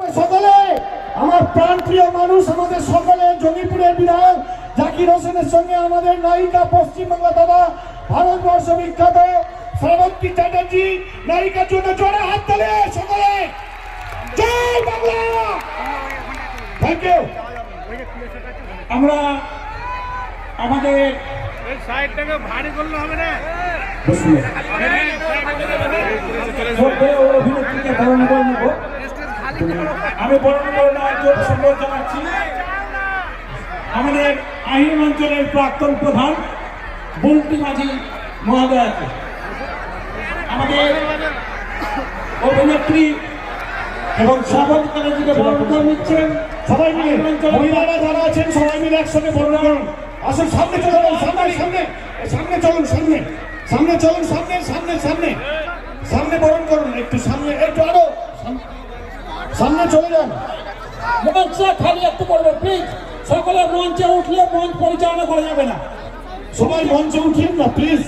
সকলে আমার প্রাণপ্রিয় মানুষ, আমাদের সকলে জঙ্গিপুরের বিধায়ক জাকির হোসেনের সঙ্গে আমাদের নায়িকা পশ্চিমবাংলা দাদা ভারতবর্ষ বিখ্যাত শ্রাবন্তী চ্যাটার্জি নায়িকার জন্য জোরে হাত তালে সকলে জয় বাংলা। Thank you. আমরা আমাদের সাইডটাকে ভারী করলে হবে না। অভিনেত্রীকে বরণ করে নেব। আমি বরণ করে নেওয়ার জন্য সম্বোধ জানাচ্ছি আমাদের আহিম অঞ্চলের প্রাক্তন প্রধান বুলটি মাঝি মহোদয়কে। আমাদের অভিনেত্রী এবং শ্রাবন্তী চ্যাটার্জিকে বরণ করে নিচ্ছেন সবাই মিলে, মহিলারা যারা আছেন সবাই মিলে একসঙ্গে বরণ করুন। আসুন সামনে চলুন, সামনে সামনে সামনে চলুন, সামনে সামনে চলুন, সামনে সামনে সামনে সামনে বরণ করুন, একটু সামনে, একটু আরো সামনে চলে যান। মঞ্চটা খালি একটু করবেন প্লিজ। সকলে মঞ্চে উঠলে মঞ্চ পরিচালনা করা যাবে না। সবাই মঞ্চে উঠিয়ে না প্লিজ।